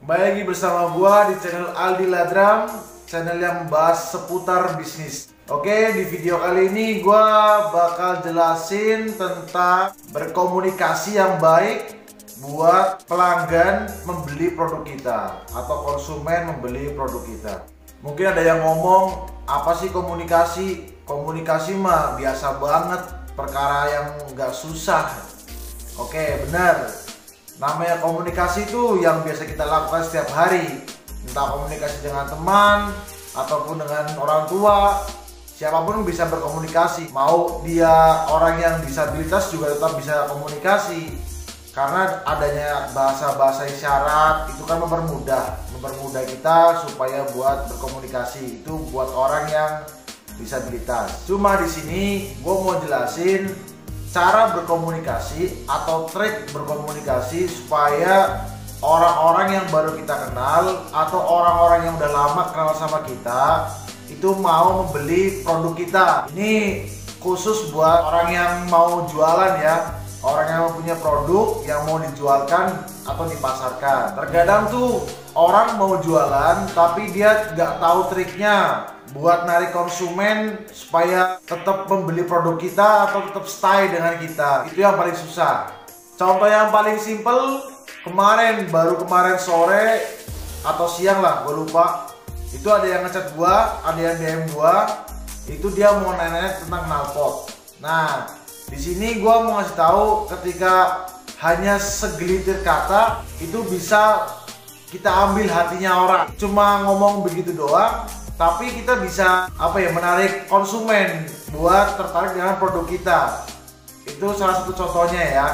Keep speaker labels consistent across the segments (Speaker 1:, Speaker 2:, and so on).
Speaker 1: Kembali lagi bersama gua di channel Aldi Ladram, channel yang membahas seputar bisnis. Oke, di video kali ini gua bakal jelasin tentang berkomunikasi yang baik buat pelanggan membeli produk kita atau konsumen membeli produk kita. Mungkin ada yang ngomong, apa sih komunikasi? Komunikasi mah biasa banget, perkara yang nggak susah. Oke, benar. Namanya komunikasi itu yang biasa kita lakukan setiap hari. Entah komunikasi dengan teman ataupun dengan orang tua, siapapun bisa berkomunikasi. Mau dia orang yang disabilitas juga tetap bisa komunikasi. Karena adanya bahasa-bahasa isyarat itu kan mempermudah kita supaya buat berkomunikasi. Itu buat orang yang disabilitas. Cuma di sini gue mau jelasin cara berkomunikasi atau trik berkomunikasi supaya orang-orang yang baru kita kenal atau orang-orang yang udah lama kenal sama kita itu mau membeli produk kita. Ini khusus buat orang yang mau jualan ya, orang yang punya produk yang mau dijualkan atau dipasarkan. Terkadang tuh orang mau jualan tapi dia nggak tahu triknya buat narik konsumen supaya tetap membeli produk kita atau tetap stay dengan kita. Itu yang paling susah. Contoh yang paling simple, baru kemarin sore atau siang lah, gue lupa. Itu ada yang ngechat gua, ada yang DM gua. Itu dia mau nanya tentang knalpot. Nah, di sini gua mau ngasih tahu ketika hanya segelintir kata itu bisa kita ambil hatinya orang. Cuma ngomong begitu doang, tapi kita bisa menarik konsumen buat tertarik dengan produk kita. Itu salah satu contohnya ya,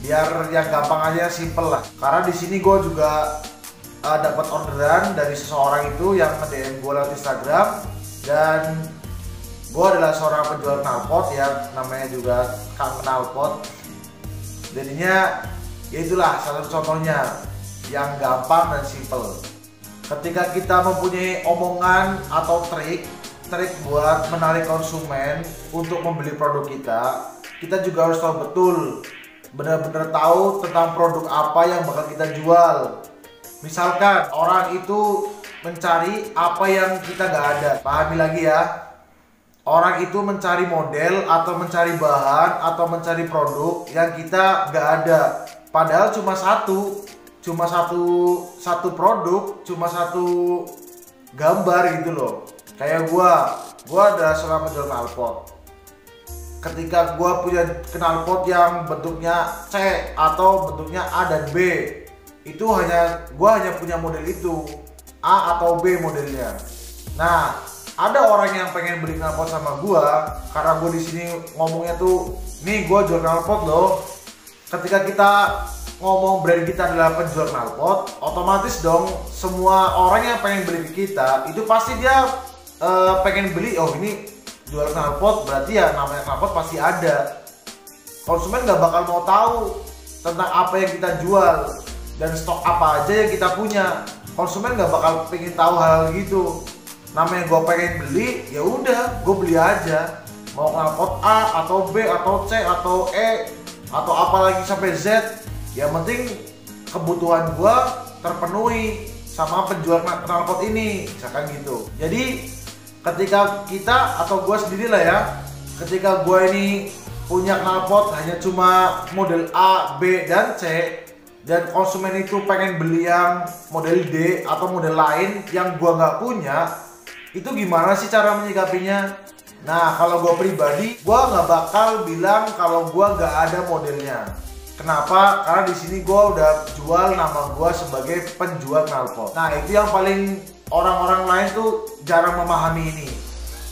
Speaker 1: biar yang gampang aja, simple lah. Karena di sini gue juga dapat orderan dari seseorang itu yang nge-DM gue lewat Instagram, dan gue adalah seorang penjual knalpot ya, namanya juga Kang Knalpot. Jadinya ya itulah salah satu contohnya yang gampang dan simple. Ketika kita mempunyai omongan atau trik buat menarik konsumen untuk membeli produk kita juga harus tahu betul, benar-benar tahu tentang produk apa yang bakal kita jual. Misalkan orang itu mencari apa yang kita nggak ada, pahami lagi ya. Orang itu mencari model atau mencari bahan atau mencari produk yang kita nggak ada, padahal cuma satu produk, cuma satu gambar gitu loh. Kayak gua adalah seorang penjual knalpot. Ketika gua punya knalpot yang bentuknya C atau bentuknya A dan B, itu gua hanya punya model itu, A atau B modelnya. Nah, ada orang yang pengen beli knalpot sama gua karena gua di sini ngomongnya tuh, nih gua jual knalpot loh. Ketika kita ngomong brand kita adalah penjual knalpot, otomatis dong semua orang yang pengen beli ke kita itu pasti dia pengen beli. Oh, ini jual knalpot, berarti ya namanya knalpot pasti ada. Konsumen nggak bakal mau tahu tentang apa yang kita jual dan stok apa aja yang kita punya. Konsumen nggak bakal pengen tahu hal gitu. Namanya gue pengen beli, ya udah gue beli aja. Mau knalpot A atau B atau C atau E atau apalagi sampai Z, yang penting kebutuhan gua terpenuhi sama penjual knalpot ini, misalkan gitu. Jadi ketika kita atau gua sendiri lah ya, ketika gua ini punya knalpot hanya cuma model A, B, dan C, dan konsumen itu pengen beli yang model D atau model lain yang gua nggak punya, itu gimana sih cara menyikapinya? Nah, kalau gua pribadi, gua nggak bakal bilang kalau gua nggak ada modelnya. Kenapa? Karena di sini gue udah jual nama gue sebagai penjual knalpot. Nah, itu yang paling orang-orang lain tuh jarang memahami ini.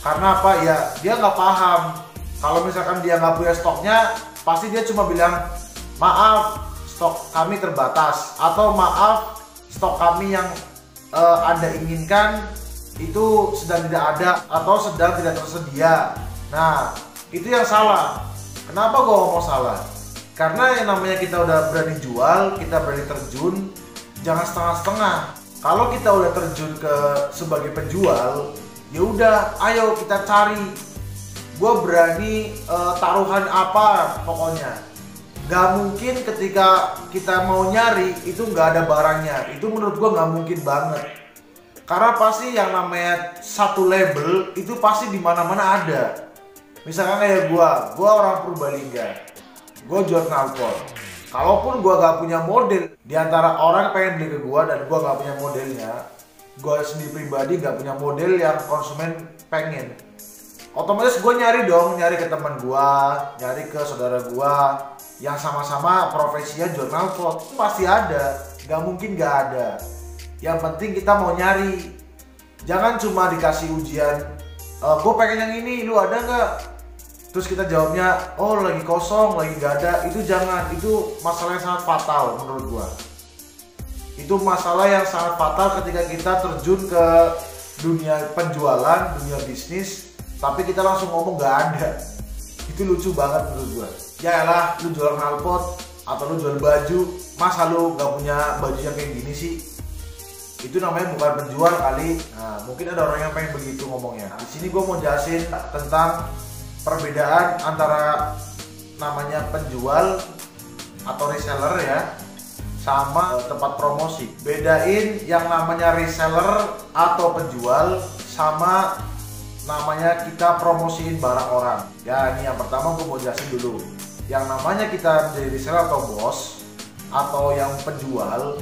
Speaker 1: Karena apa ya? Dia nggak paham. Kalau misalkan dia nggak punya stoknya, pasti dia cuma bilang, maaf, stok kami terbatas, atau maaf, stok kami yang Anda inginkan itu sedang tidak ada atau sedang tidak tersedia. Nah, itu yang salah. Kenapa gue ngomong salah? Karena yang namanya kita udah berani jual, kita berani terjun, jangan setengah-setengah. Kalau kita udah terjun sebagai penjual, ya udah, ayo kita cari. Gue berani taruhan apa pokoknya. Gak mungkin ketika kita mau nyari itu nggak ada barangnya. Itu menurut gua nggak mungkin banget. Karena pasti yang namanya satu label itu pasti di mana-mana ada. Misalkan kayak gua orang Purbalingga, gua jual knalpot. Kalaupun gua gak punya model, di antara orang pengen beli ke gua dan gua gak punya modelnya, gua sendiri pribadi gak punya model yang konsumen pengen, otomatis gua nyari dong, nyari ke teman gua, nyari ke saudara gua yang sama-sama profesinya jual knalpot. Pasti ada, gak mungkin gak ada. Yang penting kita mau nyari. Jangan cuma dikasih ujian, gue pengen yang ini, lu ada nggak? Terus kita jawabnya, oh lagi kosong, lagi nggak ada. Itu jangan, itu masalah yang sangat fatal menurut gue. Itu masalah yang sangat fatal ketika kita terjun ke dunia penjualan, dunia bisnis, tapi kita langsung ngomong nggak ada. Itu lucu banget menurut gue. Yaelah, lu jual knalpot atau lu jual baju, masa lu nggak punya baju yang kayak gini sih? Itu namanya bukan penjual kali. Nah, mungkin ada orang yang pengen begitu ngomongnya. Di sini gue mau jelasin tentang perbedaan antara namanya penjual atau reseller ya, sama tempat promosi. Bedain yang namanya reseller atau penjual sama namanya kita promosiin barang orang. Ya, ini yang pertama gue mau jelasin dulu. Yang namanya kita menjadi reseller atau bos atau yang penjual,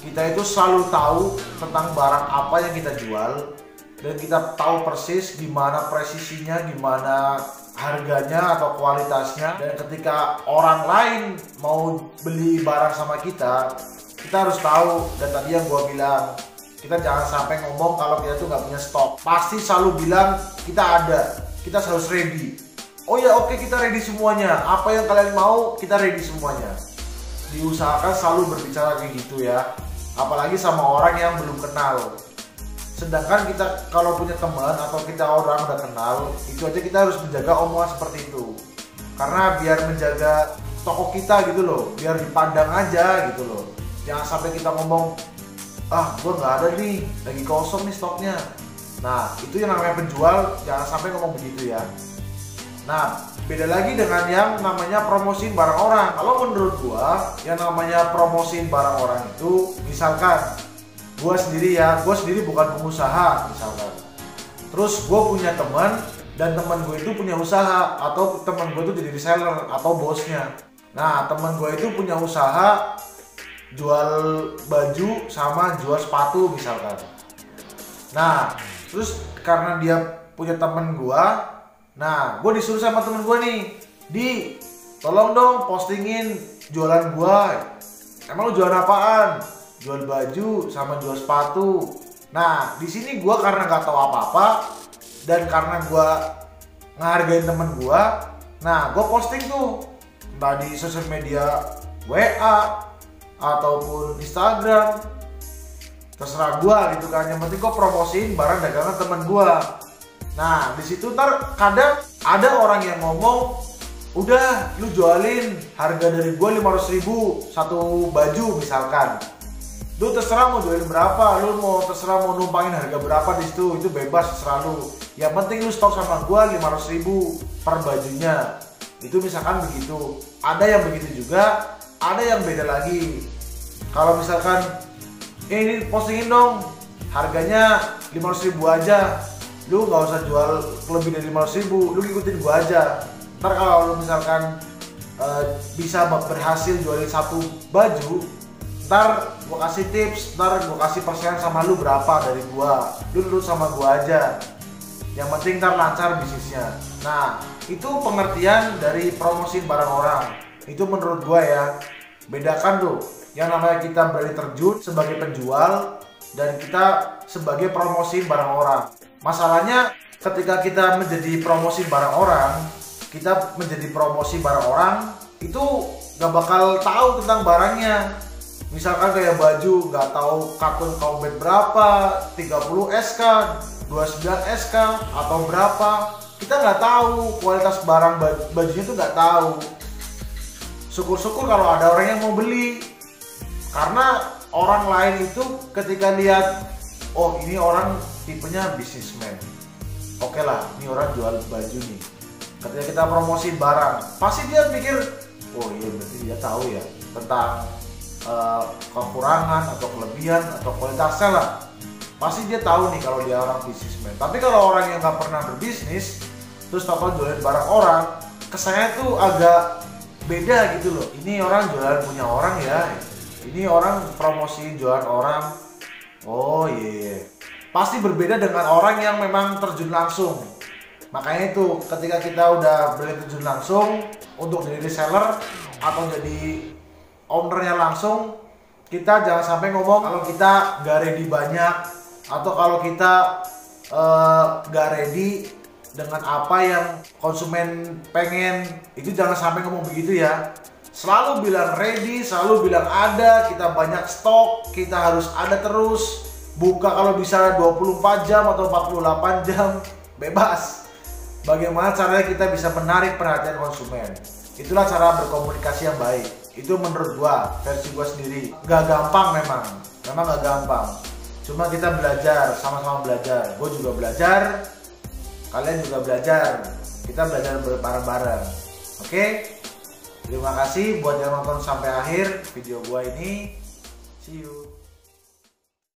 Speaker 1: kita itu selalu tahu tentang barang apa yang kita jual dan kita tahu persis gimana presisinya, gimana harganya atau kualitasnya. Dan ketika orang lain mau beli barang sama kita harus tahu. Dan tadi yang gua bilang, kita jangan sampai ngomong kalau kita tuh nggak punya stok. Pasti selalu bilang kita ada, kita harus ready. Oh ya oke, kita ready semuanya. Apa yang kalian mau kita ready semuanya. Diusahakan selalu berbicara kayak gitu ya. Apalagi sama orang yang belum kenal. Sedangkan kita kalau punya teman atau kita orang udah kenal, itu aja kita harus menjaga omongan seperti itu. Karena biar menjaga toko kita gitu loh, biar dipandang aja gitu loh. Jangan sampai kita ngomong, ah gua nggak ada nih, lagi kosong nih stoknya. Nah itu yang namanya penjual, jangan sampai ngomong begitu ya. Nah, beda lagi dengan yang namanya promosiin barang orang. Kalau menurut gua, yang namanya promosiin barang orang itu, misalkan gua sendiri bukan pengusaha misalkan. Terus gua punya teman dan teman gue itu punya usaha, atau teman gue itu jadi reseller atau bosnya. Nah, teman gue itu punya usaha jual baju sama jual sepatu misalkan. Nah, terus karena dia punya teman gua, nah, gue disuruh sama temen gue nih, tolong dong postingin jualan gue. Emang lu jualan apaan? Jual baju sama jual sepatu. Nah, di sini gue karena nggak tahu apa-apa dan karena gue ngehargain temen gue, nah gue posting tuh entah di sosial media WA ataupun Instagram, terserah gue gitu kan. Yang penting gue promosiin barang dagangan temen gue. Nah, di situ ntar kadang ada orang yang ngomong, udah lu jualin harga dari gua 500.000 satu baju misalkan. Lu terserah mau jualin berapa, lu mau terserah mau numpangin harga berapa di situ, itu bebas terserah lu. Yang penting lu stok sama gua 500.000 per bajunya. Itu misalkan begitu. Ada yang begitu juga, ada yang beda lagi. Kalau misalkan ini postingin dong harganya 500.000 aja. Lu nggak usah jual lebih dari 500.000, lu ikutin gua aja. Ntar kalau lu misalkan bisa berhasil jualin satu baju, ntar gua kasih tips, ntar gua kasih persen sama lu berapa dari gua. Lu nurut sama gua aja. Yang penting ntar lancar bisnisnya. Nah, itu pengertian dari promosiin barang orang. Itu menurut gua ya. Bedakan tuh, yang namanya kita berani terjun sebagai penjual dan kita sebagai promosiin barang orang. Masalahnya ketika kita menjadi promosi barang orang, kita menjadi promosi barang orang, itu gak bakal tahu tentang barangnya. Misalkan kayak baju, gak tahu karton combat berapa, 30 SK, 29 SK, atau berapa. Kita gak tahu kualitas barang bajunya tuh gak tahu. Syukur-syukur kalau ada orang yang mau beli. Karena orang lain itu ketika lihat, oh ini orang tipenya bisnismen, oke lah, ini orang jual baju nih. Ketika kita promosiin barang, pasti dia pikir, oh iya berarti dia tahu ya tentang kekurangan atau kelebihan atau kualitasnya lah. Pasti dia tahu nih kalau dia orang bisnismen. Tapi kalau orang yang nggak pernah berbisnis terus total jualan barang orang, kesannya tuh agak beda gitu loh. Ini orang jualan punya orang ya, ini orang promosi jualan orang. Oh iya, pasti berbeda dengan orang yang memang terjun langsung. Makanya itu ketika kita udah beli terjun langsung untuk jadi reseller atau jadi ownernya langsung, kita jangan sampai ngomong kalau kita nggak ready banyak atau kalau kita nggak ready dengan apa yang konsumen pengen. Itu jangan sampai ngomong begitu ya. Selalu bilang ready, selalu bilang ada, kita banyak stok, kita harus ada terus. Buka kalau bisa 24 jam atau 48 jam, bebas. Bagaimana caranya kita bisa menarik perhatian konsumen? Itulah cara berkomunikasi yang baik. Itu menurut gua, versi gua sendiri. Gak gampang memang gak gampang. Cuma kita belajar, sama-sama belajar. Gua juga belajar, kalian juga belajar. Kita belajar bareng-bareng. Oke? Terima kasih buat yang nonton sampai akhir video gua ini. See you.